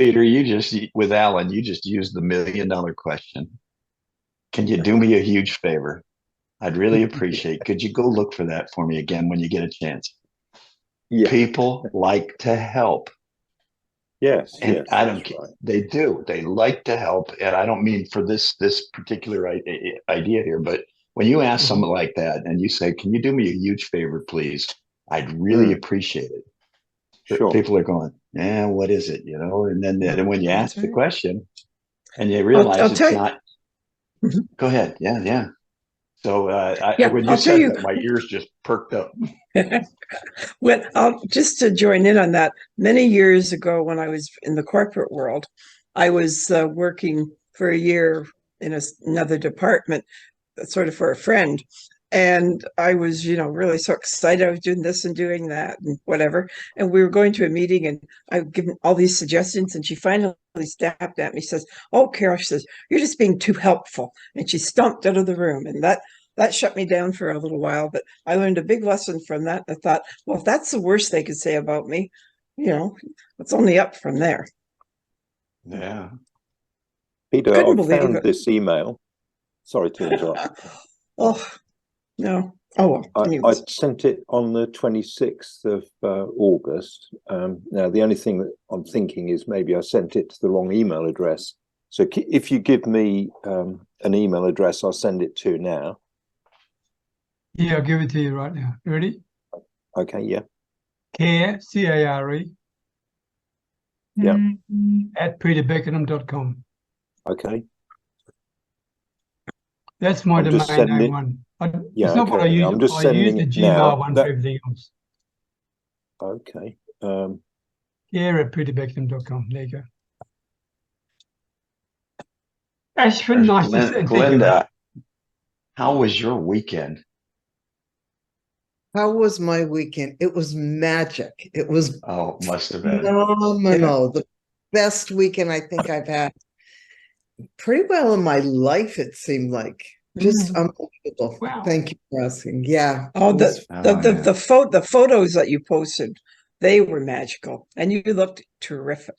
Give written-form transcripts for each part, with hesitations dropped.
Peter, with Alan, you just used the $1 million question. Can you do me a huge favor? I'd really appreciate. Could you go look for that for me again when you get a chance? Yeah. People like to help. Yes. And Yes. I don't, That's right. they do. They like to help. And I don't mean for this particular idea here, but when you ask Mhm. someone like that and you say, can you do me a huge favor, please? I'd really Mm, appreciate it. But sure. people are going, yeah, what is it? And then when you That's ask the right. question and you I'll realize tell it's you. not, go ahead. Yeah, yeah. So Yeah, when you I'll tell said you. that, my ears just perked up. Well, I'll just to join in on that. Many years ago, when I was in the corporate world, I was working for a year in another department, sort of for a friend. And I was, really so excited. I was doing this and doing that and whatever. And we were going to a meeting and I've given all these suggestions. And she finally snapped at me, says, "Oh, Carol," she says, "you're just being too helpful." And she stomped out of the room. And that shut me down for a little while. But I learned a big lesson from that. I thought, well, if that's the worst they could say about me, it's only up from there. Yeah. Peter, Couldn't I've believe found it. this email. Sorry to interrupt. Oh, no. Oh, well, I anyways. sent it on the 26th of August. Now, the only thing that I'm thinking is maybe I sent it to the wrong email address. So if you give me an email address, I'll send it to now. Yeah, I'll give it to you right now. Ready? Okay, yeah. Care, C-A-R-E, Yeah. at peterbeckenham.com. Okay. That's my I'm just domain sending name it. one. Yeah, It's not what I okay. use. I'm just I use sending the it Gmail now. one for everything else. Okay. Care at peterbeckenham.com. There you go. Ashwin, nice to see you. Glenda, how was your weekend? How was my weekend? It was magic. It was Oh, must have been. phenomenal. The best weekend I think I've had pretty well in my life, it seemed like. Just unbelievable. Wow. Thank you for asking. Yeah. Oh, yeah. the photos that you posted, they were magical, and you looked terrific.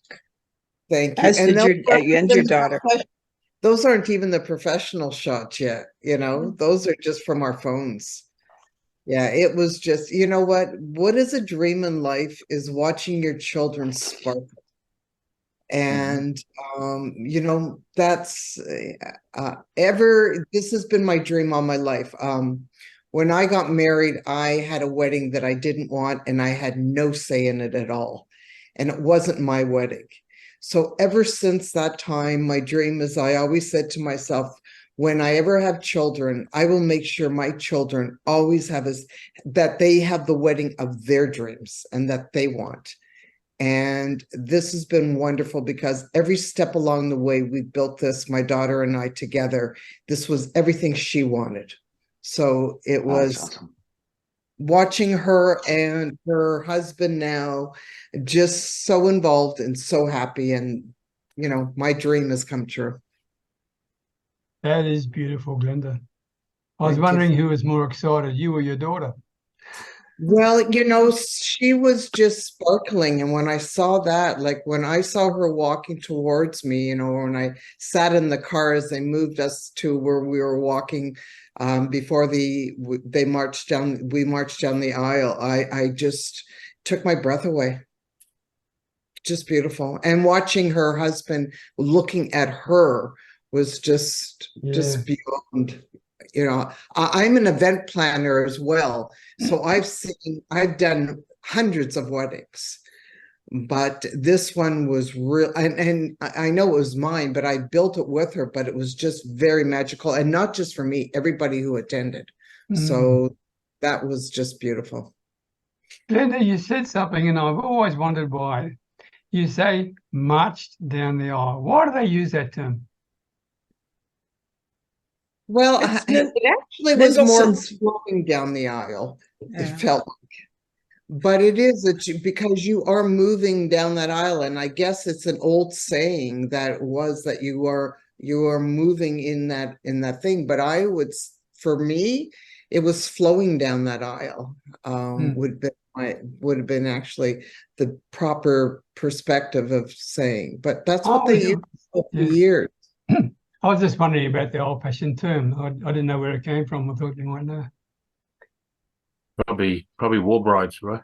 Thank you. As did your daughter. Those aren't even the professional shots yet, those are just from our phones. Yeah, it was just, you know what is a dream in life is watching your children sparkle. And that's this has been my dream all my life. When I got married, I had a wedding that I didn't want, and I had no say in it at all. And it wasn't my wedding. So ever since that time, my dream is, I always said to myself, when I ever have children, I will make sure my children always have that they have the wedding of their dreams and that they want. And this has been wonderful because every step along the way, we built this, my daughter and I together. This was everything she wanted. So it was awesome. Watching her and her husband now just so involved and so happy. And, my dream has come true. That is beautiful, Glenda. I was Thank wondering you. who was more excited, you or your daughter? Well, she was just sparkling. And when I saw that, like when I saw her walking towards me, when I sat in the car as they moved us to where we were walking, before we marched down the aisle, I just took my breath away. Just beautiful. And watching her husband looking at her was just beyond. I'm an event planner as well. So I've done hundreds of weddings, but this one was real. And I know it was mine, but I built it with her, but it was just very magical. And not just for me, everybody who attended. So that was just beautiful. Glenda, you said something, and I've always wondered why. You say marched down the aisle. Why do they use that term? Well, it actually was more flowing down the aisle. Yeah. It felt like. But it is because you are moving down that aisle, and I guess it's an old saying that you are moving in that thing. But for me, it was flowing down that aisle. Would be would have been actually the proper perspective of saying, but that's what Oh, they yeah. used for Yeah. years. I was just wondering about the old-fashioned term. I didn't know where it came from. I thought you might know. Probably war brides, right?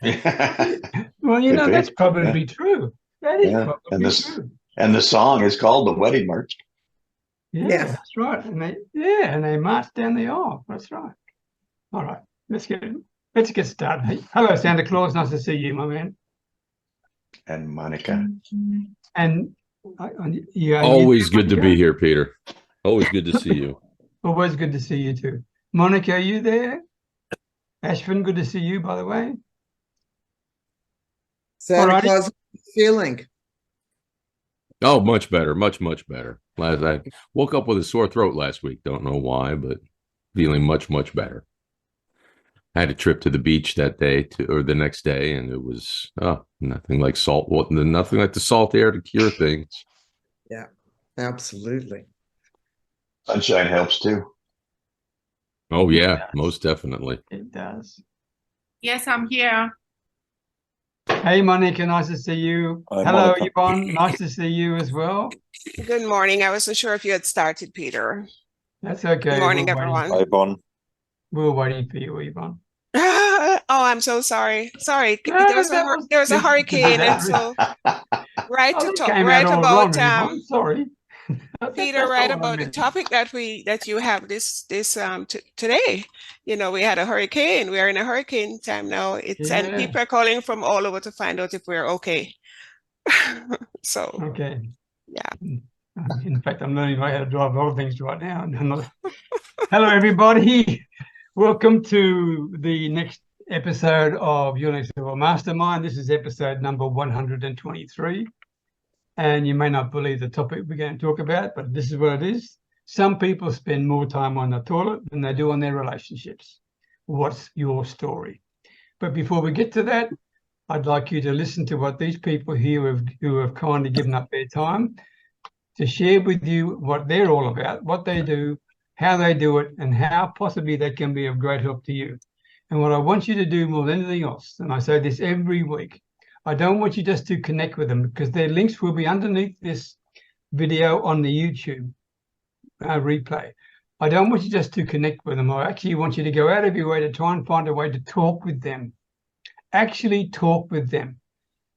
Well, Could be. that's probably true. That is Yeah. probably true. And the song is called The Wedding March. Yeah, that's right. And they march down the aisle. That's right. All right, let's get started. Hey, hello, Santa Claus. Nice to see you, my man. And Monica. And yeah, Always good to be here, Peter. Always good to see you. Always good to see you too. Monica, are you there? Ashvin, good to see you, by the way. Santa Alrighty. Claus feeling. Oh, much better. Much better. I woke up with a sore throat last week. Don't know why, but feeling much better. I had a trip to the beach that day or the next day, and it was nothing like nothing like the salt air to cure things. Yeah, absolutely. Sunshine helps too. Oh yeah, most definitely. It does. Yes, I'm here. Hey, Monica, nice to see you. Hi, Hello, Monica. Yvonne. Nice to see you as well. Good morning. I wasn't sure if you had started, Peter. That's okay. Good morning, We're waiting- everyone. Hi, Bon. We're waiting for you, Yvonne. Oh, I'm so sorry. Sorry, No, there was a hurricane, and so right Oh, to that talk, came right out all about wrong, Yvonne. Sorry. Peter, That's right not what I about the meant. topic that you have today. You know, we had a hurricane. We are in a hurricane time now. And Yeah. people are calling from all over to find out if we're okay. So Okay. yeah. In fact, I'm learning how to drive a lot of things right now. Hello, everybody. Welcome to the next episode of Your Next Level Mastermind. This is episode number 123. And you may not believe the topic we're going to talk about, but this is what it is. Some people spend more time on the toilet than they do on their relationships. What's your story? But before we get to that, I'd like you to listen to what these people here who have kindly given up their time to share with you what they're all about, what they do, how they do it, and how possibly they can be of great help to you. And what I want you to do more than anything else, and I say this every week, I don't want you just to connect with them, because their links will be underneath this video on the YouTube replay. I don't want you just to connect with them. I actually want you to go out of your way to try and find a way to talk with them. Actually talk with them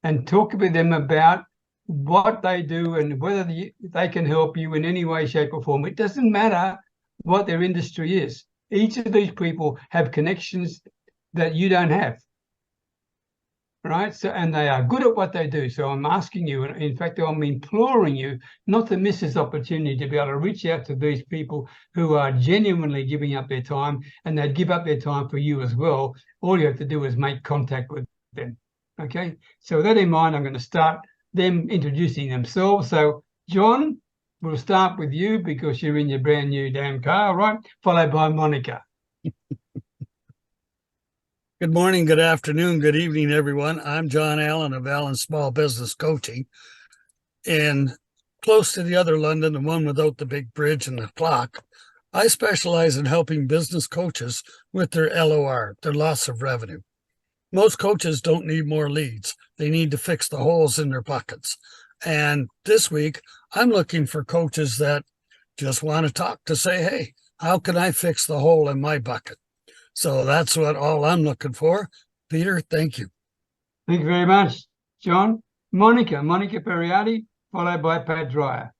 and talk with them about what they do and whether they can help you in any way, shape or form. It doesn't matter what their industry is. Each of these people have connections that you don't have. Right? So, and they are good at what they do. So I'm asking you, and in fact, I'm imploring you not to miss this opportunity to be able to reach out to these people who are genuinely giving up their time, and they'd give up their time for you as well. All you have to do is make contact with them. Okay. So with that in mind, I'm going to start them introducing themselves. So John, we'll start with you because you're in your brand new damn car, right? Followed by Monica. Good morning, good afternoon, good evening, everyone. I'm John Allen of Allen Small Business Coaching. And close to the other London, the one without the big bridge and the clock, I specialize in helping business coaches with their LOR, their loss of revenue. Most coaches don't need more leads. They need to fix the holes in their buckets. And this week, I'm looking for coaches that just want to talk to say, hey, how can I fix the hole in my bucket? So that's all I'm looking for. Peter, thank you. Thank you very much, John. Monica Perriati, followed by Pat Dreyer.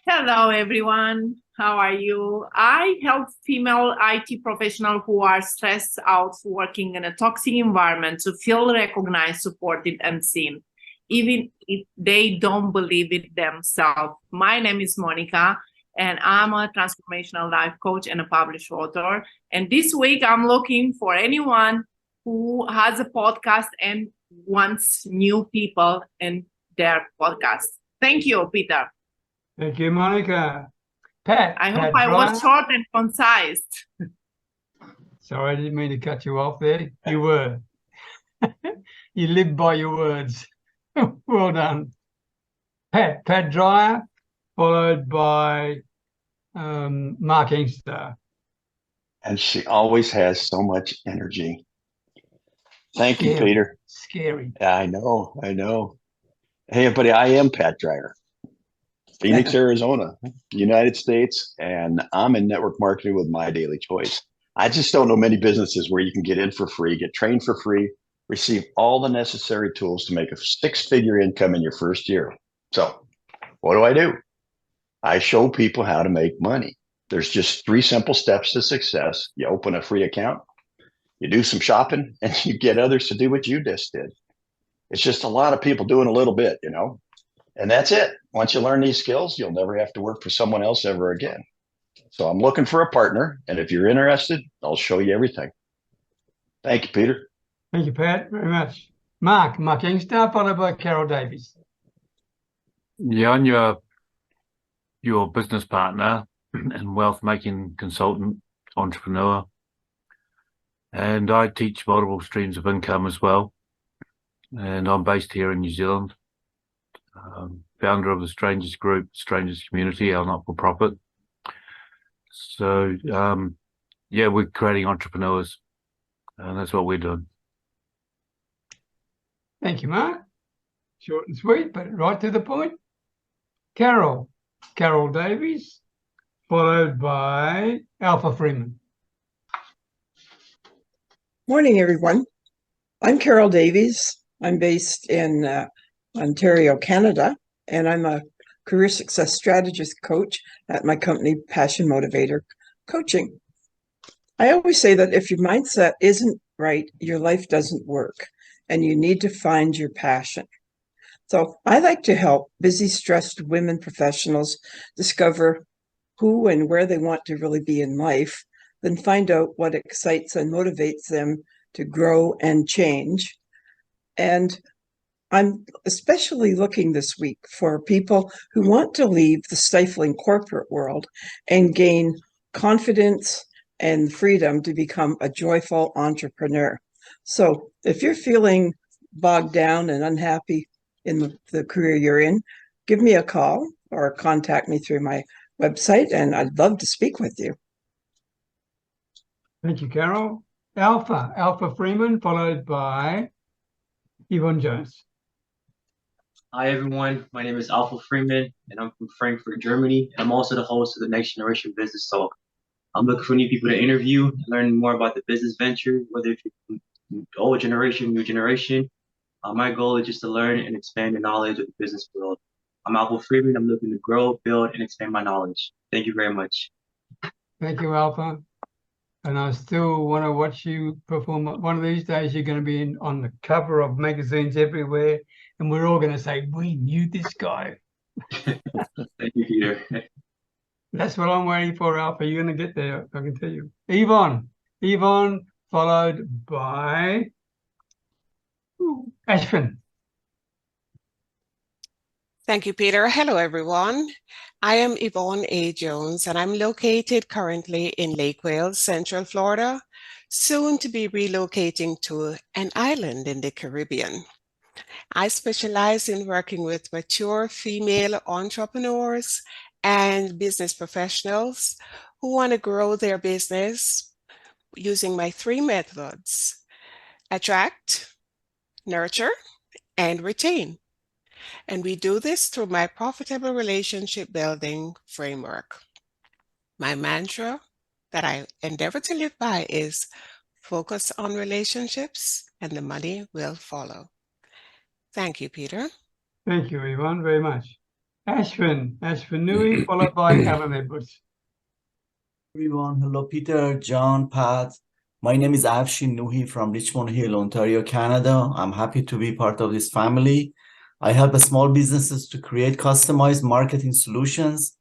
Hello, everyone. How are you? I help female IT professionals who are stressed out working in a toxic environment to feel recognized, supported, and seen, even if they don't believe it themselves. My name is Monica, and I'm a transformational life coach and a published author. And this week, I'm looking for anyone who has a podcast and wants new people in their podcast. Thank you, Peter. Thank you, Monica. Pat. I hope Pat I was Dreyer. short and concise. Sorry, I didn't mean to cut you off there. You were. You lived by your words. Well done. Pat Dreyer, followed by Mark Inkster. And she always has so much energy. Thank you, Scary. Peter. Scary. I know. Hey, everybody, I am Pat Dreyer, Phoenix, Arizona, United States, and I'm in network marketing with My Daily Choice. I just don't know many businesses where you can get in for free, get trained for free, receive all the necessary tools to make a six-figure income in your first year. So what do? I show people how to make money. There's just 3 simple steps to success. You open a free account, you do some shopping, and you get others to do what you just did. It's just a lot of people doing a little bit, and that's it. Once you learn these skills, you'll never have to work for someone else ever again. So I'm looking for a partner. And if you're interested, I'll show you everything. Thank you, Peter. Thank you, Pat, very much. Mark Inkster, followed by Carol Davies. Yeah, I'm your business partner and wealth making consultant, entrepreneur. And I teach multiple streams of income as well. And I'm based here in New Zealand. Founder of the Strangers Group, Strangers Community, our not-for-profit. So, yeah, we're creating entrepreneurs, and that's what we're doing. Thank you, Mark. Short and sweet, but right to the point. Carol Davies, followed by Alpha Freeman. Morning, everyone. I'm Carol Davies. I'm based in Ontario, Canada, and I'm a career success strategist coach at my company, Passion Motivator Coaching. I always say that if your mindset isn't right, your life doesn't work, and you need to find your passion. So I like to help busy, stressed women professionals discover who and where they want to really be in life, then find out what excites and motivates them to grow and change. And I'm especially looking this week for people who want to leave the stifling corporate world and gain confidence and freedom to become a joyful entrepreneur. So if you're feeling bogged down and unhappy in the career you're in, give me a call or contact me through my website, and I'd love to speak with you. Thank you, Carol. Alpha Freeman, followed by Yvonne Jones. Hi, everyone. My name is Alpha Freeman, and I'm from Frankfurt, Germany. And I'm also the host of the Next Generation Business Talk. I'm looking for new people to interview and learn more about the business venture, whether it's old generation, new generation. My goal is just to learn and expand the knowledge of the business world. I'm Alpha Freeman. I'm looking to grow, build, and expand my knowledge. Thank you very much. Thank you, Alpha. And I still want to watch you perform. One of these days, you're going to be on the cover of magazines everywhere, and we're all going to say, we knew this guy. Thank you, Peter. That's what I'm waiting for, Alpha. You're going to get there, I can tell you. Yvonne, followed by Ashwin. Thank you, Peter. Hello, everyone. I am Yvonne A. Jones, and I'm located currently in Lake Wales, Central Florida, soon to be relocating to an island in the Caribbean. I specialize in working with mature female entrepreneurs and business professionals who want to grow their business using my 3 methods: attract, nurture, and retain. And we do this through my profitable relationship building framework. My mantra that I endeavor to live by is focus on relationships and the money will follow. Thank you, Peter. Thank you, Yvonne, very much. Ashwin Nui, followed by Alan Edwards. Everyone, hello, Peter, John, Pat. My name is Afshin Nuhi from Richmond Hill, Ontario, Canada. I'm happy to be part of this family. I help small businesses to create customized marketing solutions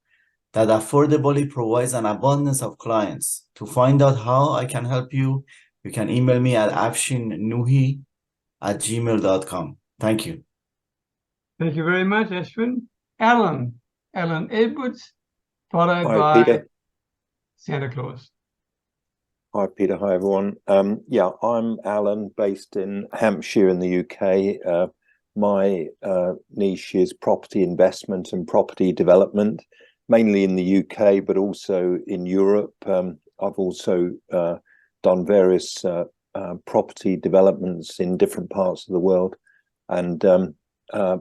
that affordably provides an abundance of clients. To find out how I can help you, you can email me at afshinnuhi@gmail.com. Thank you. Thank you very much, Ashwin. Alan Edwards, followed Hi, by Peter. Santa Claus. Hi, Peter. Hi, everyone. Yeah, I'm Alan, based in Hampshire in the UK. My niche is property investment and property development, mainly in the UK, but also in Europe. I've also done various property developments in different parts of the world, and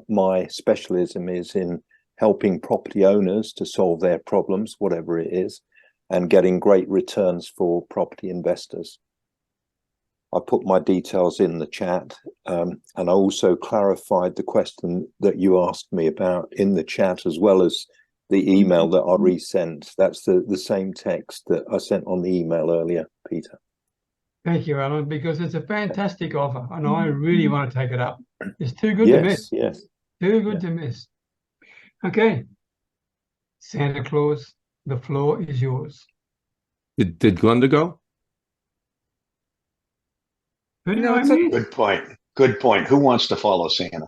my specialism is in helping property owners to solve their problems, whatever it is, and getting great returns for property investors. I put my details in the chat, and I also clarified the question that you asked me about in the chat, as well as the email that I resent. That's the same text that I sent on the email earlier, Peter. Thank you, Alan, because it's a fantastic offer, and I really want to take it up. It's too good to miss. Yes. Too good to miss. Okay. Santa Claus, the floor is yours. Did Glenda go? Who did No, I it's miss? Good point. Good point. Who wants to follow Santa?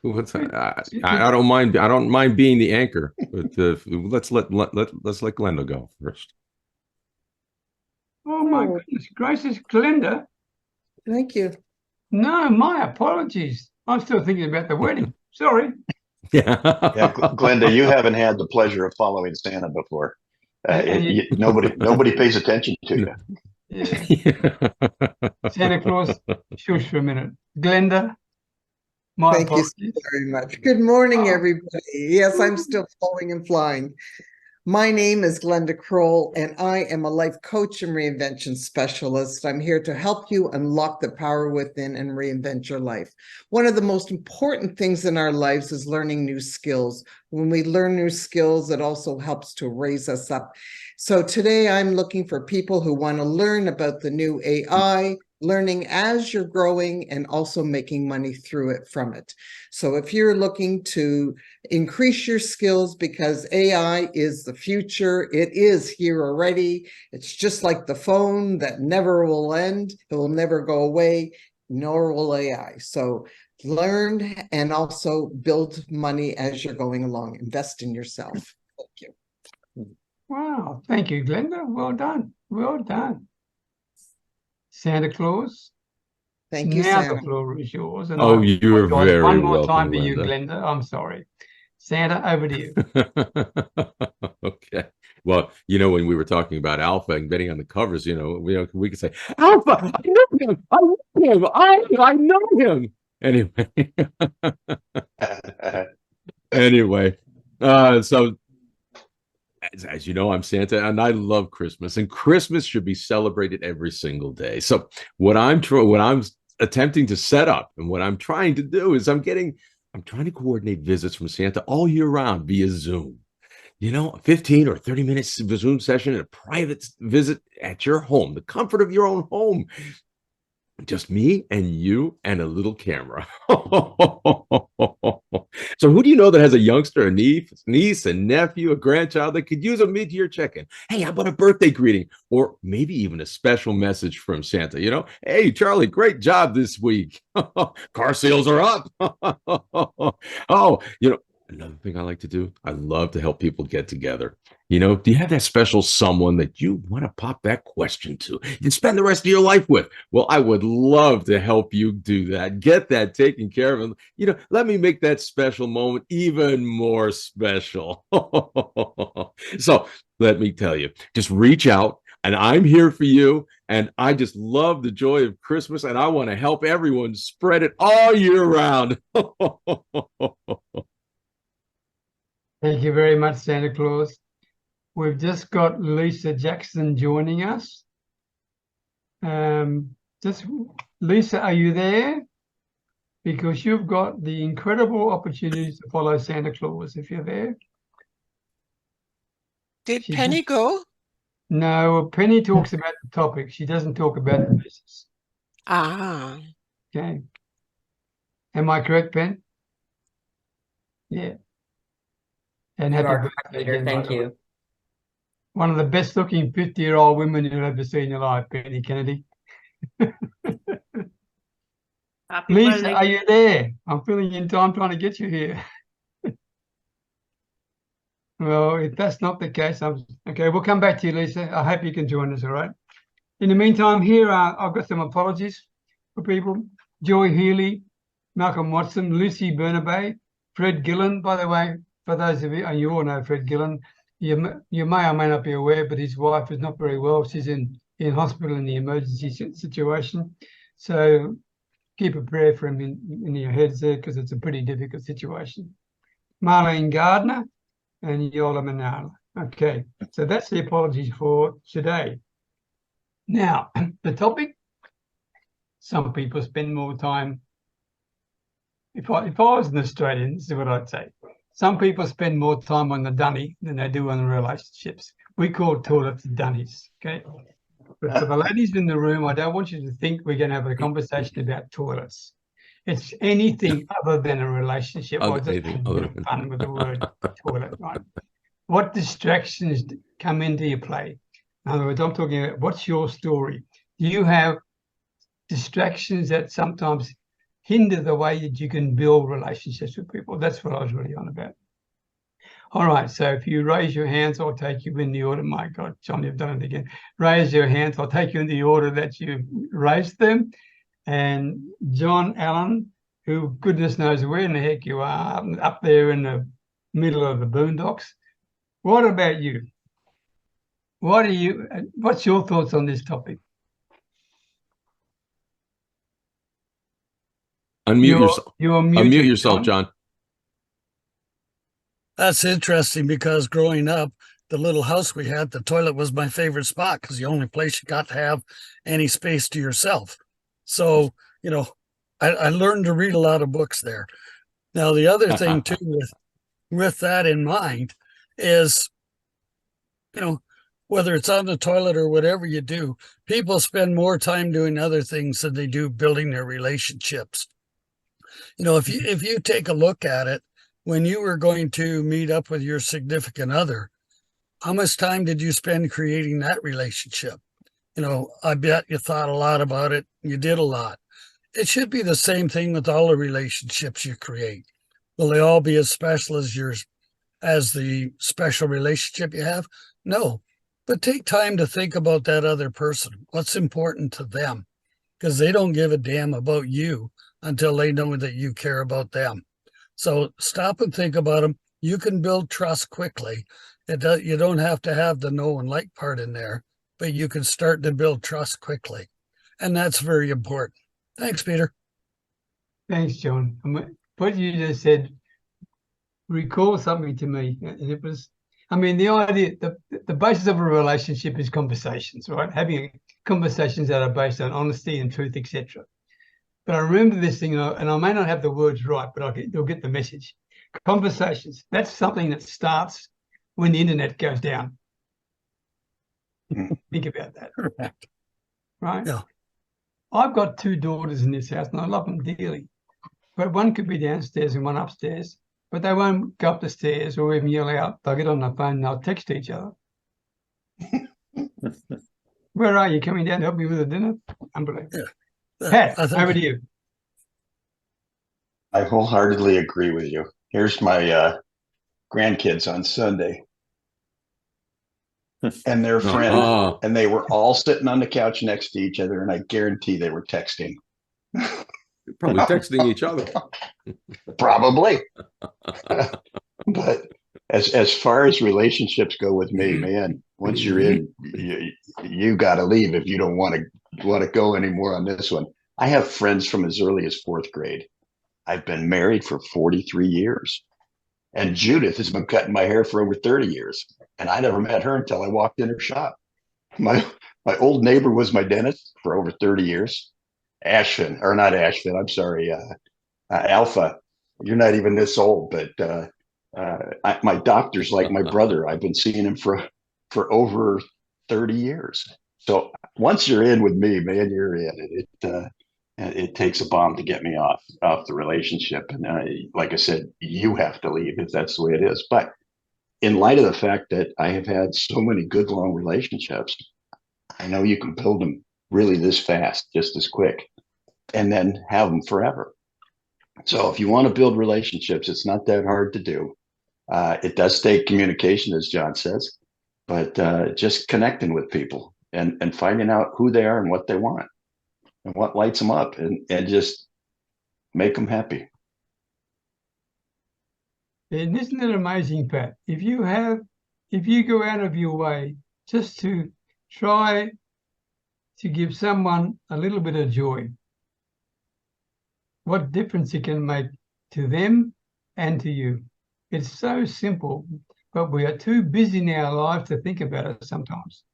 What's that? I don't mind. I don't mind being the anchor, but let's let Glenda go first. Oh my goodness gracious, Glenda. Thank you. No, my apologies. I'm still thinking about the wedding. Sorry. Yeah. Yeah, Glenda, you haven't had the pleasure of following Santa before. Nobody pays attention to you. Yeah. Santa Claus, shush for a minute. Glenda, my Thank you apologies. so very much. Good morning, everybody. Yes, I'm still flowing and flying. My name is Glenda Kroll, and I am a life coach and reinvention specialist. I'm here to help you unlock the power within and reinvent your life. One of the most important things in our lives is learning new skills. When we learn new skills, it also helps to raise us up. So today I'm looking for people who want to learn about the new AI, learning as you're growing and also making money through it from it. So if you're looking to increase your skills, because AI is the future, it is here already. It's just like the phone that never will end. It will never go away, nor will AI. So learn and also build money as you're going along. Invest in yourself. Thank you. Wow. Thank you, Glenda. Well done. Well done. Santa Claus. Thank you, Now Santa. the floor is yours. And Oh, I you're apologize very one more welcome, time for you, Glenda. Glenda. I'm sorry. Santa, over to you. Okay. Well, when we were talking about Alpha and getting on the covers, we could say, Alpha, I know him. I know him. I know him. Anyway, so as you know, I'm Santa, and I love Christmas, and Christmas should be celebrated every single day. So what I'm attempting to set up, and what I'm trying to do is I'm trying to coordinate visits from Santa all year round via Zoom. A 15 or 30 minutes Zoom session, a private visit at your home, the comfort of your own home. Just me and you and a little camera. So who do you know that has a youngster, a niece, a nephew, a grandchild that could use a mid-year check-in? Hey, how about a birthday greeting? Or maybe even a special message from Santa, Hey, Charlie, great job this week. Car sales are up. Another thing I like to do, I love to help people get together. Do you have that special someone that you want to pop that question to and spend the rest of your life with? Well, I would love to help you do that. Get that taken care of. And, let me make that special moment even more special. So let me tell you, just reach out. And I'm here for you. And I just love the joy of Christmas. And I want to help everyone spread it all year round. Thank you very much, Santa Claus. We've just got Lisa Jackson joining us. Lisa, are you there? Because you've got the incredible opportunity to follow Santa Claus if you're there. Did Penny go? No, Penny talks about the topic. She doesn't talk about the business. Ah. Okay. Am I correct, Pen? Yeah. And happy birthday again, Thank you. One of the best looking 50-year-old women you'll ever see in your life, Penny Kennedy. Lisa, are you there? I'm filling in time trying to get you here. Well, if that's not the case, okay, we'll come back to you, Lisa. I hope you can join us, all right? In the meantime, here I've got some apologies for people. Joy Healy, Malcolm Watson, Lucy Bernabe, Fred Gillen, by the way, for those of you, and you all know Fred Gillen, you may or may not be aware, but his wife is not very well. She's in hospital in the emergency situation. So keep a prayer for him in your heads there, because it's a pretty difficult situation. Marlene Gardner and Yola Manala. Okay, so that's the apologies for today. Now, the topic, some people spend more time, if I was an Australian, this is what I'd say. Some people spend more time on the dunny than they do on the relationships. We call toilets dunnies, okay? But for the ladies in the room, I don't want you to think we're going to have a conversation about toilets. It's anything other than a relationship. I just had a bit of fun with the word toilet, right? What distractions come into your play? In other words, I'm talking about what's your story? Do you have distractions that sometimes hinder the way that you can build relationships with people? That's what I was really on about. All right, so if you raise your hands, I'll take you in the order. My God, John, you've done it again. Raise your hands. I'll take you in the order that you raised them. And John Allen, who goodness knows where in the heck you are, up there in the middle of the boondocks. What about you? What's your thoughts on this topic? Unmute yourself. Unmute yourself, John. That's interesting, because growing up, the little house we had, the toilet was my favorite spot, because the only place you got to have any space to yourself. So, I learned to read a lot of books there. Now, the other thing too, with that in mind, is, whether it's on the toilet or whatever you do, people spend more time doing other things than they do building their relationships. If you take a look at it, when you were going to meet up with your significant other, how much time did you spend creating that relationship? I bet you thought a lot about it. You did a lot. It should be the same thing with all the relationships you create. Will they all be as special as yours, as the special relationship you have? No, but take time to think about that other person. What's important to them? Because they don't give a damn about you until they know that you care about them. So stop and think about them. You can build trust quickly. You don't have to have the know and like part in there, but you can start to build trust quickly. And that's very important. Thanks, Peter. Thanks, John. What you just said recalls something to me. It was, the idea, the basis of a relationship is conversations, right? Having conversations that are based on honesty and truth, etc. But I remember this thing, and I may not have the words right, but you'll get the message. Conversations, that's something that starts when the internet goes down. Think about that. Correct. Right? Yeah. I've got two daughters in this house, and I love them dearly. But one could be downstairs and one upstairs, but they won't go up the stairs or even yell out. They'll get on their phone and they'll text each other. Where are you? Coming down to help me with the dinner? Unbelievable. Yeah. Pat, over to you. I wholeheartedly agree with you. Here's my grandkids on Sunday and their friend, and they were all sitting on the couch next to each other, and I guarantee they were texting. Probably texting each other. Probably. But as far as relationships go with me, man, once you're in, you got to leave if you don't want to go anymore on this one. I have friends from as early as 4th grade. I've been married for 43 years. And Judith has been cutting my hair for over 30 years. And I never met her until I walked in her shop. My old neighbor was my dentist for over 30 years. Ashvin, or not Ashvin, I'm sorry, Alpha. You're not even this old, but my doctor's like my brother. I've been seeing him for over 30 years. So once you're in with me, man, you're in. It takes a bomb to get me off the relationship. And like I said, you have to leave if that's the way it is. But in light of the fact that I have had so many good, long relationships, I know you can build them really this fast, just as quick, and then have them forever. So if you want to build relationships, it's not that hard to do. It does take communication, as John says, but just connecting with people and finding out who they are and what they want and what lights them up, and just make them happy. And isn't it amazing, Pat? If if you go out of your way just to try to give someone a little bit of joy, what difference it can make to them and to you. It's so simple, but we are too busy in our lives to think about it sometimes.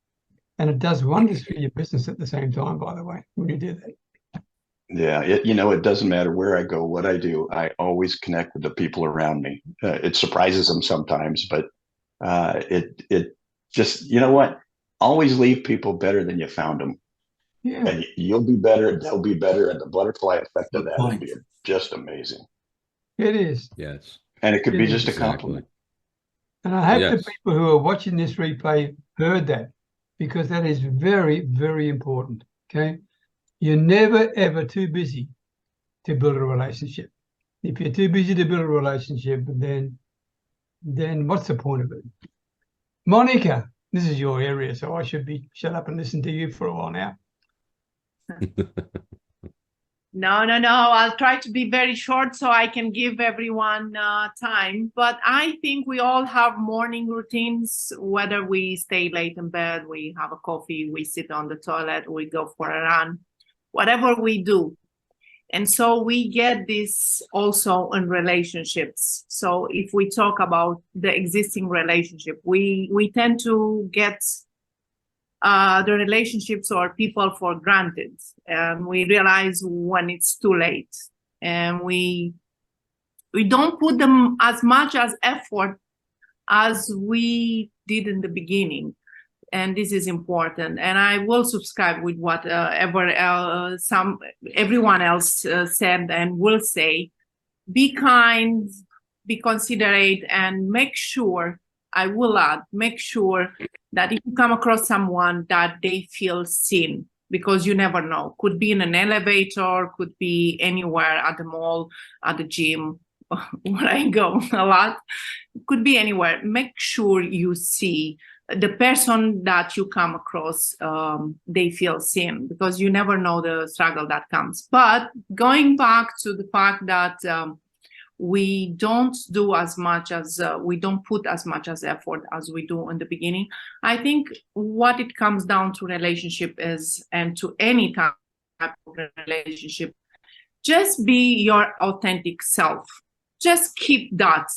And it does wonders for your business at the same time, by the way, when you do that. Yeah, it doesn't matter where I go, what I do. I always connect with the people around me. It surprises them sometimes, but it just, you know what? Always leave people better than you found them. Yeah. And you'll be better, they'll be better, and the butterfly effect of Good that will point. be just amazing. It is. Yes. And it could be It just a Exactly. compliment. And I hope the Yes. people who are watching this replay heard that, because that is very, very important. Okay. You're never, ever too busy to build a relationship. If you're too busy to build a relationship, then what's the point of it? Monica, this is your area, so I should be shut up and listen to you for a while now. No. I'll try to be very short so I can give everyone time. But I think we all have morning routines, whether we stay late in bed, we have a coffee, we sit on the toilet, we go for a run, whatever we do. And so we get this also in relationships. So if we talk about the existing relationship, we tend to get the relationships or people for granted, and we realize when it's too late, and we don't put them as much as effort as we did in the beginning. And this is important, and I will subscribe with whatever everyone else said and will say. Be kind, be considerate, and make sure, I will add, make sure that if you come across someone, that they feel seen, because you never know. Could be in an elevator, could be anywhere, at the mall, at the gym, where I go a lot. Could be anywhere. Make sure you see the person that you come across, they feel seen, because you never know the struggle that comes. But going back to the fact that we don't do as much as we don't put as much as effort as we do in the beginning. I think what it comes down to relationship is, and to any type of relationship, just be your authentic self. Just keep that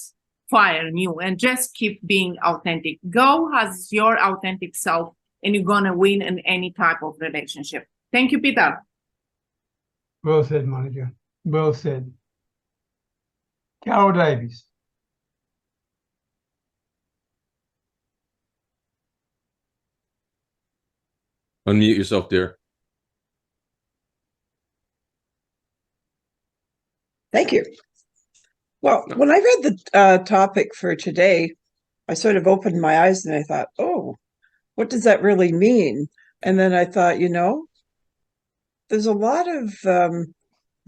fire in you and just keep being authentic. Go as your authentic self, and you're gonna win in any type of relationship. Thank you, Peter. Well said, Monica. Well said. Carol Davies. Unmute yourself, dear. Thank you. Well, when I read the topic for today, I sort of opened my eyes and I thought, oh, what does that really mean? And then I thought, there's a lot of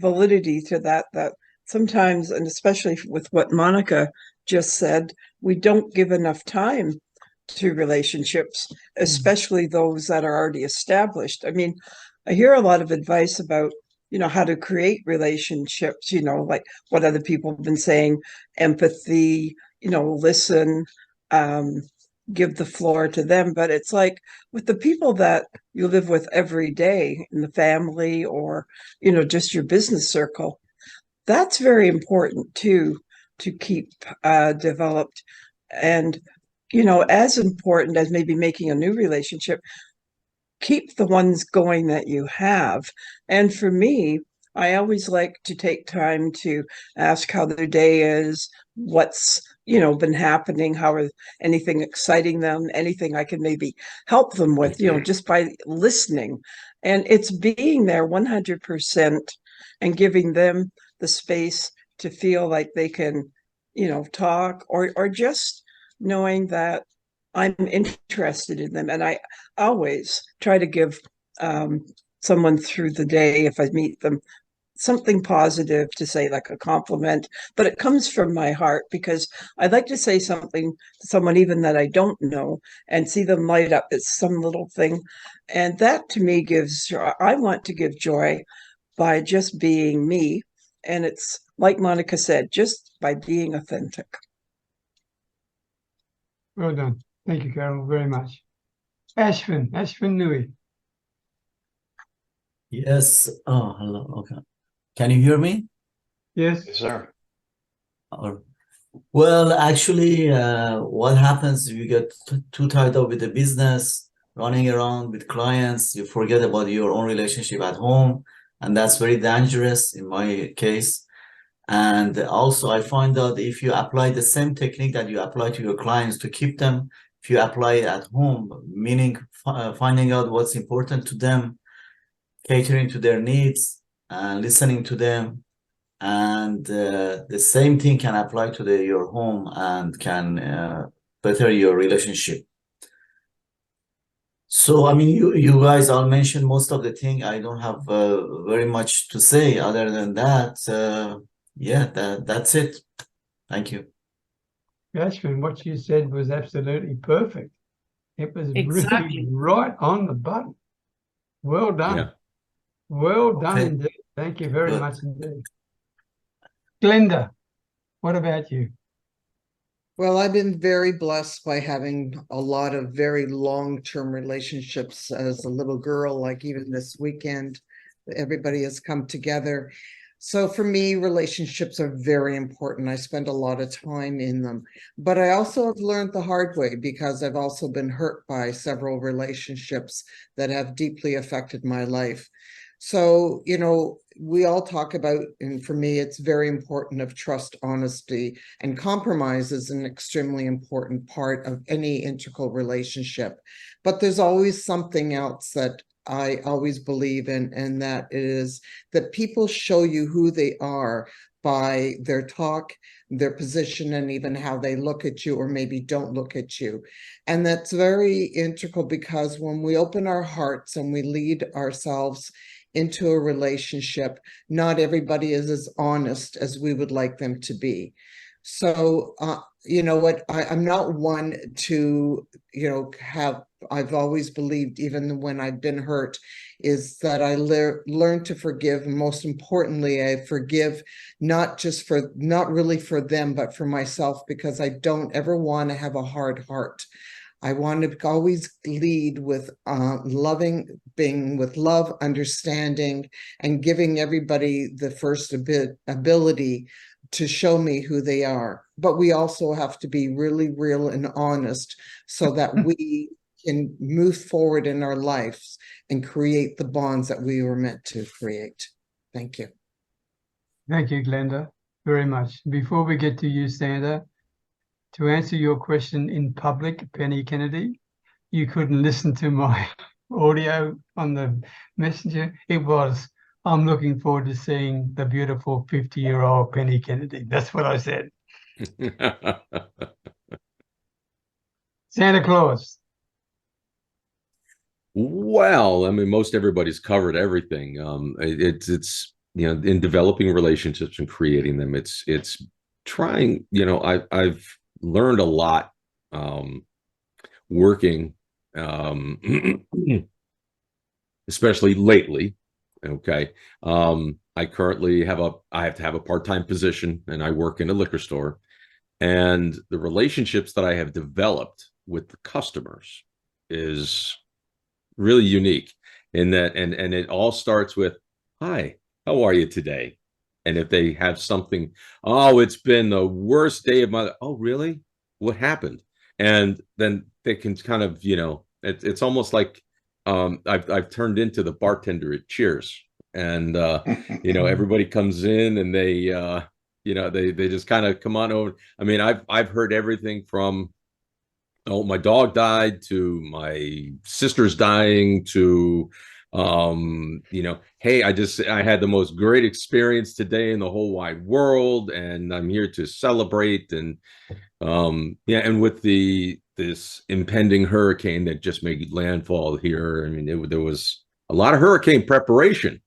validity to that sometimes, and especially with what Monica just said, we don't give enough time to relationships, especially those that are already established. I mean, I hear a lot of advice about, how to create relationships, like what other people have been saying, empathy, listen, give the floor to them. But it's like with the people that you live with every day in the family, or, just your business circle, that's very important too, to keep developed. And, as important as maybe making a new relationship, keep the ones going that you have. And for me, I always like to take time to ask how their day is, what's, been happening, how are anything exciting them, anything I can maybe help them with, just by listening. And it's being there 100% and giving them the space to feel like they can, talk, or just knowing that I'm interested in them. And I always try to give someone through the day, if I meet them, something positive to say, like a compliment, but it comes from my heart, because I'd like to say something to someone even that I don't know and see them light up. It's some little thing. And that to me gives joy. I want to give joy by just being me. And it's like Monica said, just by being authentic. Well done. Thank you, Carol, very much. Ashwin Nui. Yes. Oh, hello. Okay. Can you hear me? Yes. Yes, sir. Well, actually, what happens if you get too tied up with the business, running around with clients, you forget about your own relationship at home, and that's very dangerous in my case. And also, I find out if you apply the same technique that you apply to your clients to keep them, if you apply it at home, meaning finding out what's important to them, catering to their needs, and listening to them, and the same thing can apply to your home and can better your relationship. So, I mean, you guys all mentioned most of the thing. I don't have very much to say other than that. Yeah, that's it. Thank you. Ashwin, what you said was absolutely perfect. It was Exactly. really right on the button. Well done. Yeah. Well done Okay. indeed. Thank you very Good. much indeed. Glenda, what about you? Well, I've been very blessed by having a lot of very long-term relationships as a little girl, like even this weekend, everybody has come together. So for me, relationships are very important. I spend a lot of time in them, but I also have learned the hard way because I've also been hurt by several relationships that have deeply affected my life. So, you know, we all talk about, and for me, it's very important of trust, honesty, and compromise is an extremely important part of any integral relationship. But there's always something else that I always believe in, and that is that people show you who they are by their talk, their position, and even how they look at you or maybe don't look at you. And that's very integral because when we open our hearts and we lead ourselves into a relationship, not everybody is as honest as we would like them to be. So, you know what, I'm not one to, you know, I've always believed, even when I've been hurt, is that I learn to forgive. And most importantly, I forgive not really for them, but for myself, because I don't ever want to have a hard heart. I want to always lead with being with love, understanding, and giving everybody the first ability to show me who they are. But we also have to be really real and honest so that we can move forward in our lives and create the bonds that we were meant to create. Thank you. Thank you, Glenda, very much. Before we get to you, Sandra, to answer your question in public, Penny Kennedy, you couldn't listen to my audio on the messenger. It was, I'm looking forward to seeing the beautiful 50-year-old Penny Kennedy. That's what I said. Santa Claus. Well, I mean, most everybody's covered everything. It's you know, in developing relationships and creating them, it's trying, you know, I've learned a lot working, especially lately. Okay. I currently I have to have a part-time position, and I work in a liquor store, and the relationships that I have developed with the customers is really unique in that, and it all starts with, hi, how are you today? And if they have something, oh, it's been the worst day of my life. Oh, really? What happened? And then they can kind of, you know, it's almost like I've turned into the bartender at Cheers. And you know, everybody comes in and they you know, they just kind of come on over. I mean, I've heard everything from, oh, my dog died, to my sister's dying, to you know, hey, I had the most great experience today in the whole wide world, and I'm here to celebrate. And yeah, and with this impending hurricane that just made landfall here, I mean, there was a lot of hurricane preparation,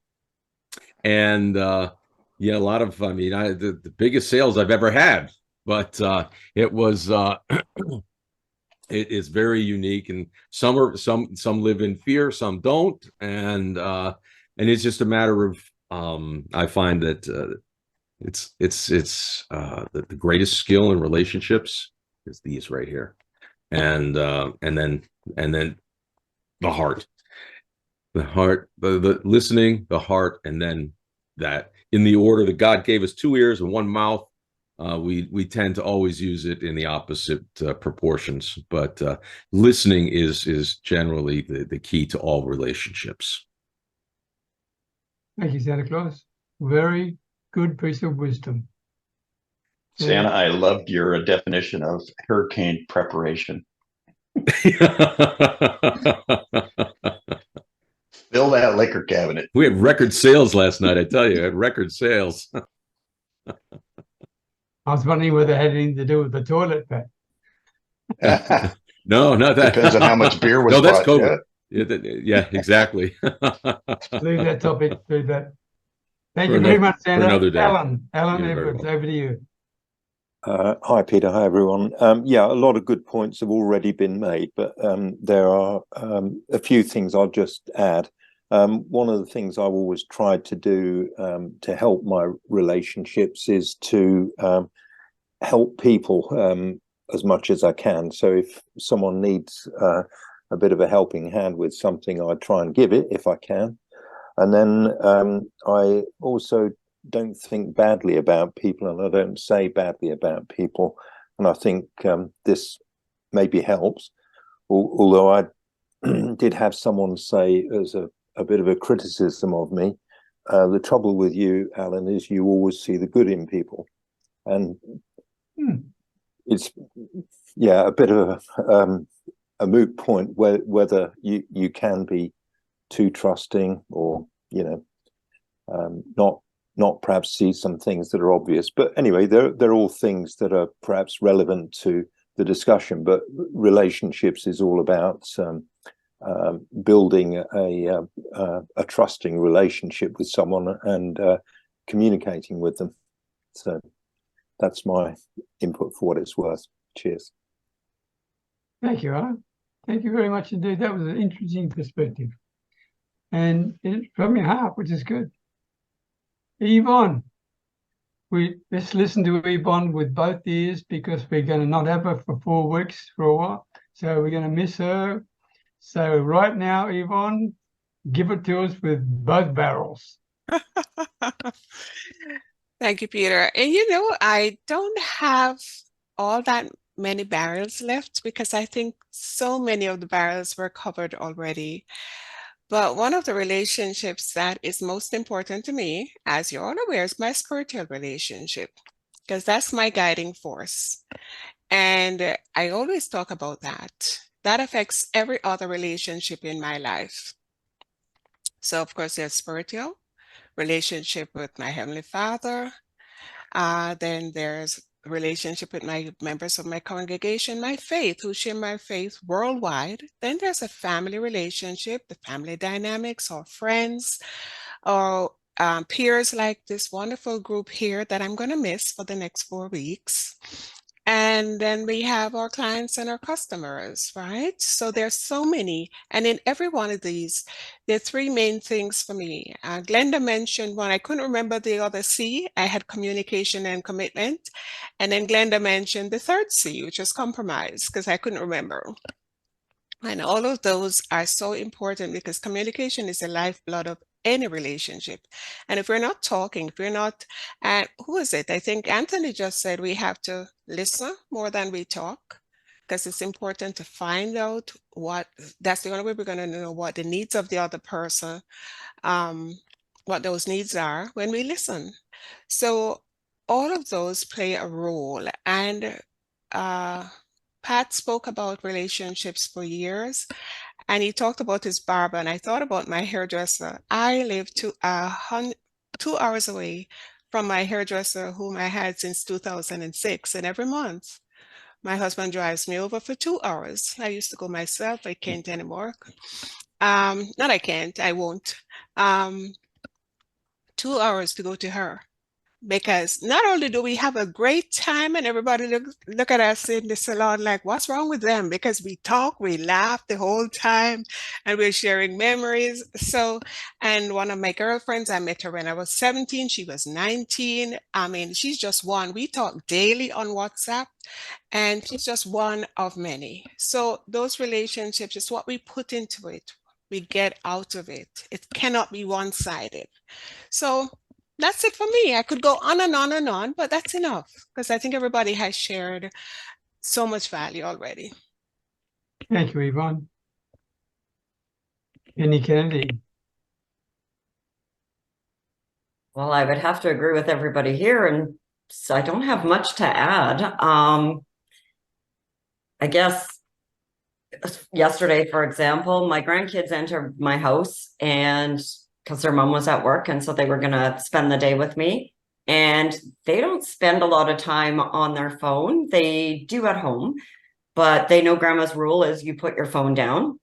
and yeah, a lot of, I mean, the biggest sales I've ever had, but it was it is very unique, and some live in fear, some don't, and it's just a matter of I find that it's the greatest skill in relationships is these right here. and then the heart, the listening, the heart, and then that, in the order that God gave us 2 ears and 1 mouth. We tend to always use it in the opposite proportions, but listening is generally the key to all relationships. Thank you, Santa Claus. Very good piece of wisdom. Santa, I loved your definition of hurricane preparation. Fill that liquor cabinet. We had record sales last night, I tell you, had record sales. I was wondering whether it had anything to do with the toilet, Pat. No, not that. Depends on how much beer was No, that's bought. COVID. Yeah, exactly. Leave that topic. Leave that. Thank For you very another- much, Santa. for another day. Alan You're very Edwards, welcome. over to you. Hi, Peter. Hi, everyone. Yeah, a lot of good points have already been made, but there are a few things I'll just add. One of the things I've always tried to do to help my relationships is to help people as much as I can. So if someone needs a bit of a helping hand with something, I try and give it if I can. And then I also don't think badly about people, and I don't say badly about people. And I think this maybe helps. Although I did have someone say as a bit of a criticism of me, the trouble with you, Alan, is you always see the good in people. And it's, yeah, a bit of a moot point whether you can be too trusting or, not perhaps see some things that are obvious. But anyway, they're all things that are perhaps relevant to the discussion. But relationships is all about building a trusting relationship with someone and communicating with them. So that's my input for what it's worth. Cheers. Thank you, Alan. Thank you very much indeed. That was an interesting perspective. And it's from your heart, which is good. Yvonne, let's listen to Yvonne with both ears because we're going to not have her for 4 weeks for a while. So we're going to miss her. So right now, Yvonne, give it to us with both barrels. Thank you, Peter. And I don't have all that many barrels left because I think so many of the barrels were covered already. But one of the relationships that is most important to me, as you're all aware, is my spiritual relationship, because that's my guiding force. And I always talk about that. That affects every other relationship in my life. So, of course, there's spiritual relationship with my Heavenly Father. Then there's relationship with my members of my congregation, my faith, who share my faith worldwide. Then there's a family relationship, the family dynamics, or friends, or peers like this wonderful group here that I'm going to miss for the next 4 weeks. And then we have our clients and our customers, right? So there's so many. And in every one of these, there are 3 main things for me. Glenda mentioned one. I couldn't remember the other C. I had communication and commitment. And then Glenda mentioned the 3rd C, which was compromise, because I couldn't remember. And all of those are so important because communication is the lifeblood of any relationship. And if we're not talking, if we're not, who is it? I think Anthony just said we have to listen more than we talk, because it's important to find out that's the only way we're going to know what the needs of the other person, what those needs are when we listen. So all of those play a role. And Pat spoke about relationships for years. And he talked about his barber, and I thought about my hairdresser. I live 2 hours away from my hairdresser, whom I had since 2006. And every month, my husband drives me over for 2 hours. I used to go myself. I can't anymore. Not I can't. I won't. 2 hours to go to her. because not only do we have a great time and everybody look at us in the salon like, what's wrong with them? Because we talk, we laugh the whole time, and we're sharing memories. So, and one of my girlfriends, I met her when I was 17, she was 19. I mean, she's just one. We talk daily on WhatsApp, and she's just one of many. So those relationships is what we put into it. We get out of it. It cannot be one-sided. So that's it for me. I could go on and on and on, but that's enough because I think everybody has shared so much value already. Thank you, Yvonne. Penny Kennedy. Well, I would have to agree with everybody here, and so I don't have much to add. I guess yesterday, for example, my grandkids entered my house and because their mom was at work, and so they were going to spend the day with me. And they don't spend a lot of time on their phone. They do at home, but they know grandma's rule is you put your phone down.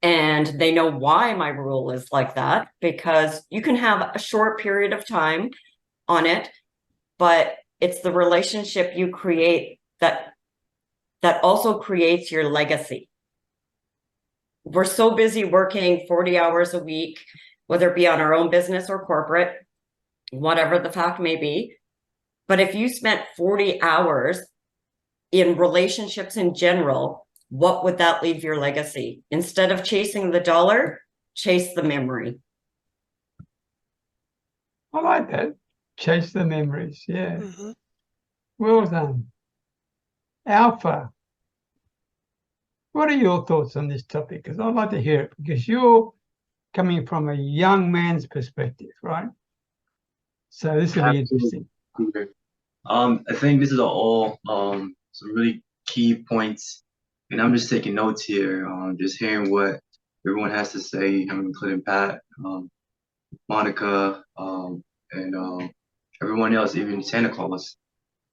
And they know why my rule is like that, because you can have a short period of time on it, but it's the relationship you create that also creates your legacy. We're so busy working 40 hours a week, whether it be on our own business or corporate, whatever the fact may be. But if you spent 40 hours in relationships in general, what would that leave your legacy? Instead of chasing the dollar, chase the memory. I like that. Chase the memories. Yeah. Mm-hmm. Well done. Alpha. What are your thoughts on this topic? Because I'd like to hear it, because you're coming from a young man's perspective, right? So this will be interesting. I think this is all some really key points, and I'm just taking notes here, just hearing what everyone has to say, including Pat, Monica, and everyone else, even Santa Claus.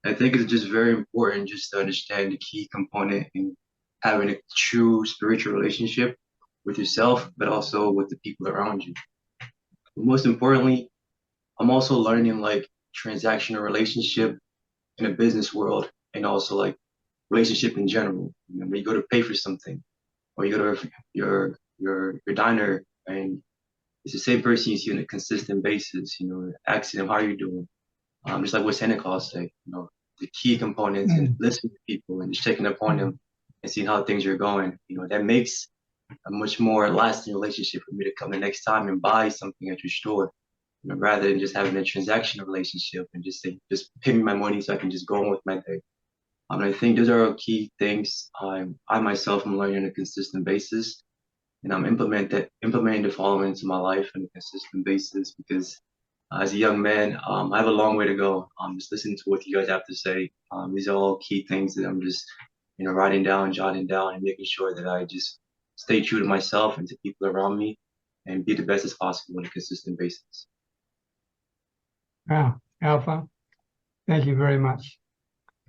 I think it's just very important just to understand the key component in having a true spiritual relationship with yourself, but also with the people around you. But most importantly, I'm also learning like transactional relationship in a business world, and also like relationship in general. You know, when you go to pay for something, or you go to your diner, and it's the same person you see on a consistent basis. You know, asking them how are you doing, just like what Santa Claus say. You know, the key components and listening to people and just checking up on them and seeing how things are going. You know, that makes a much more lasting relationship for me to come the next time and buy something at your store, you know, rather than just having a transactional relationship and just say, just pay me my money so I can just go on with my day. I think those are key things I myself am learning on a consistent basis, and I'm implementing the following into my life on a consistent basis, because as a young man, I have a long way to go. Just listening to what you guys have to say. These are all key things that I'm just, you know, writing down, jotting down, and making sure that I just stay true to myself and to people around me, and be the best as possible on a consistent basis. Wow, Alpha, thank you very much.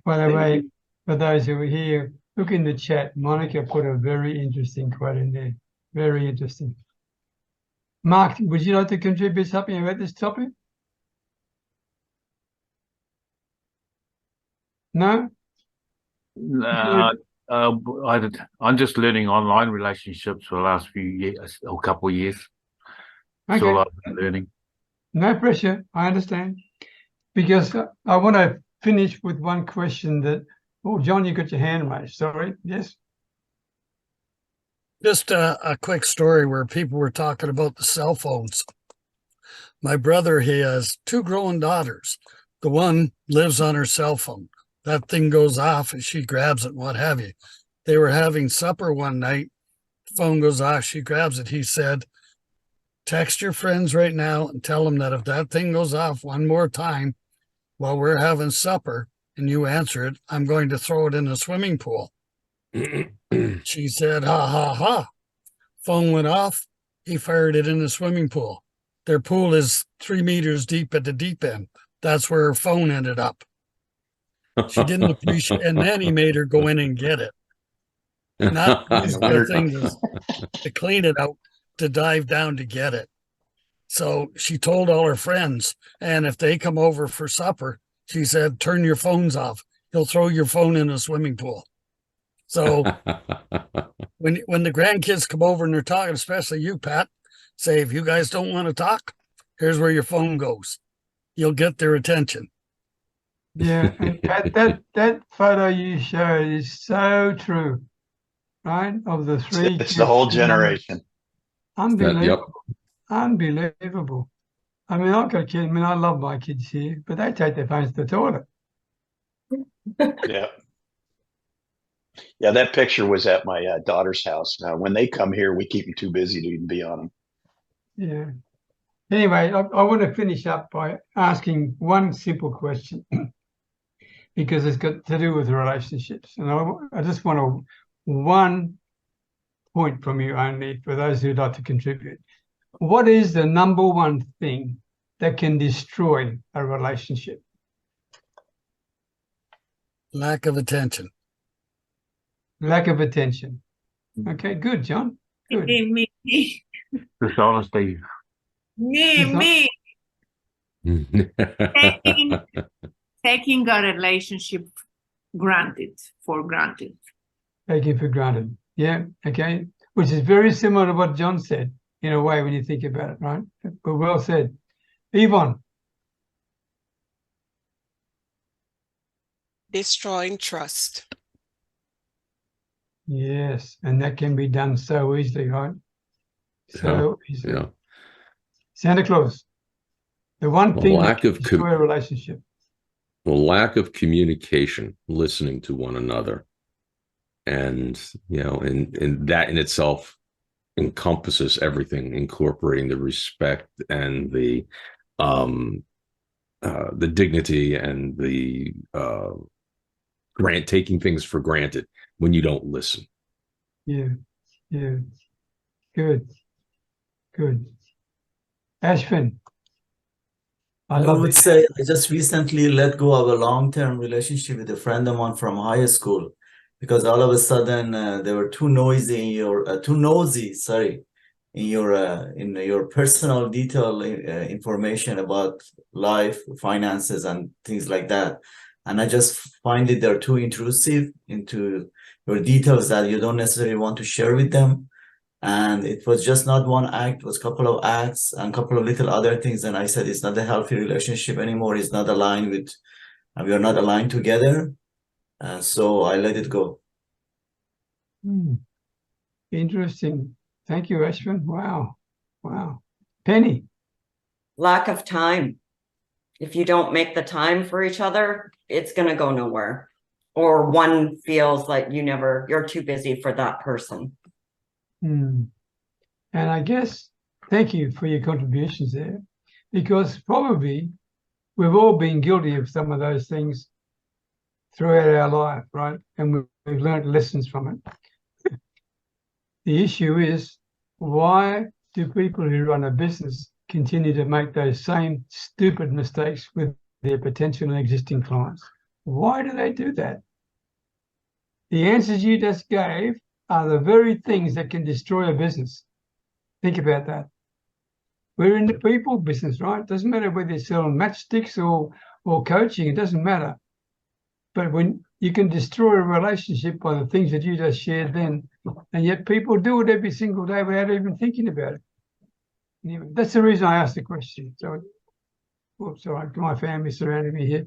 By the way, for those who are here, look in the chat. Monica put a very interesting quote in there. Very interesting. Mark, would you like to contribute something about this topic? No? I'm just learning online relationships for the last few years, or couple of years. That's Okay. all I've been learning. No pressure, I understand. Because I want to finish with one question that, oh, John, you got your hand raised. Sorry. Yes. Just a quick story where people were talking about the cell phones. My brother, he has 2 growing daughters. The one lives on her cell phone. That thing goes off and she grabs it, what have you. They were having supper one night. Phone goes off, she grabs it. He said, text your friends right now and tell them that if that thing goes off one more time while we're having supper and you answer it, I'm going to throw it in the swimming pool. She said, ha, ha, ha. Phone went off. He fired it in the swimming pool. Their pool is 3 meters deep at the deep end. That's where her phone ended up. She didn't appreciate, and then he made her go in and get it. Not use the thing to clean it out, to dive down to get it. So she told all her friends, and if they come over for supper, she said, turn your phones off. He'll throw your phone in a swimming pool. So when the grandkids come over and they're talking, especially you, Pat, say, if you guys don't want to talk, here's where your phone goes. You'll get their attention. Yeah, and Pat, that photo you showed is so true, right? Of the three It's the whole kids. generation. Unbelievable. Unbelievable. I mean, I've got kids. I mean, I love my kids here, but they take their phones to the toilet. Yeah. Yeah, that picture was at my daughter's house. Now, when they come here, we keep them too busy to even be on them. Yeah. Anyway, I want to finish up by asking one simple question because it's got to do with relationships. And I just want one point from you only for those who'd like to contribute. What is the number one thing that can destroy a relationship? Lack of attention. Lack of attention. Okay, good, John. Good. Me. Dishonesty. Me. Taking a relationship for granted. Taking for granted. Yeah, okay. Which is very similar to what John said, in a way, when you think about it, right? But well said. Yvonne. Destroying trust. Yes, and that can be done so easily, right? So easily. Yeah. Santa Claus. The one Well, thing lack that of can destroy a relationship. Well, lack of communication, listening to one another. And, and that in itself encompasses everything, incorporating the respect and the dignity and the taking things for granted when you don't listen. Yeah. Good. Ashwin. I would say I just recently let go of a long-term relationship with a friend of mine from high school because all of a sudden they were too nosy in your personal detail information about life, finances, and things like that. And I just find it they're too intrusive into your details that you don't necessarily want to share with them. And it was just not one act, it was a couple of acts and a couple of little other things. And I said, it's not a healthy relationship anymore. It's not aligned with, we are not aligned together. So I let it go. Interesting. Thank you, Ashwin. Wow. Penny. Lack of time. If you don't make the time for each other, it's going to go nowhere. Or one feels like you're too busy for that person. And I guess, thank you for your contributions there, because probably we've all been guilty of some of those things throughout our life, right? And we've learned lessons from it. The issue is, why do people who run a business continue to make those same stupid mistakes with their potential and existing clients? Why do they do that? The answers you just gave are the very things that can destroy a business. Think about that. We're in the people business, right? It doesn't matter whether you're selling matchsticks or coaching, it doesn't matter. But when you can destroy a relationship by the things that you just shared then, and yet people do it every single day without even thinking about it. Anyway, that's the reason I asked the question. So, sorry, my family surrounding me here.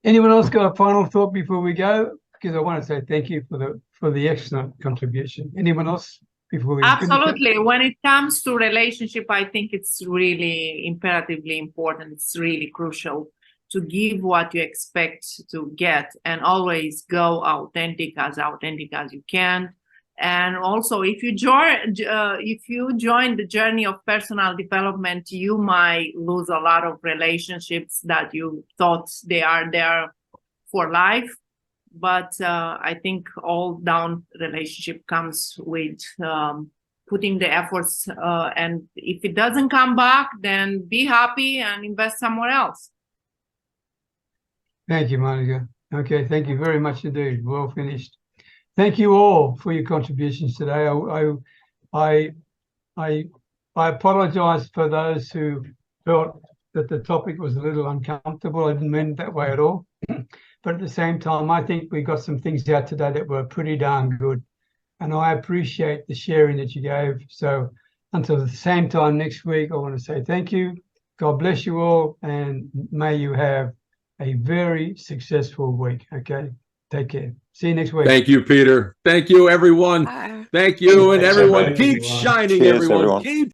Anyone else got a final thought before we go? Because I want to say thank you for the excellent contribution. Anyone else before we Absolutely. When it comes to relationship, I think it's really imperatively important. It's really crucial to give what you expect to get and always go authentic as you can. And also, if you join the journey of personal development, you might lose a lot of relationships that you thought they are there for life. But I think all down relationship comes with putting the efforts. And if it doesn't come back, then be happy and invest somewhere else. Thank you, Monica. Okay, thank you very much indeed. Well finished. Thank you all for your contributions today. I I apologize for those who felt that the topic was a little uncomfortable. I didn't mean it that way at all. But at the same time, I think we got some things out today that were pretty darn good. And I appreciate the sharing that you gave. So until the same time next week, I want to say thank you. God bless you all, and may you have a very successful week. Okay, take care. See you next week. Thank you, Peter. Thank you, everyone. Bye. Thank you, and Thanks, everyone everybody. keep shining, Cheers, everyone. everyone. Keep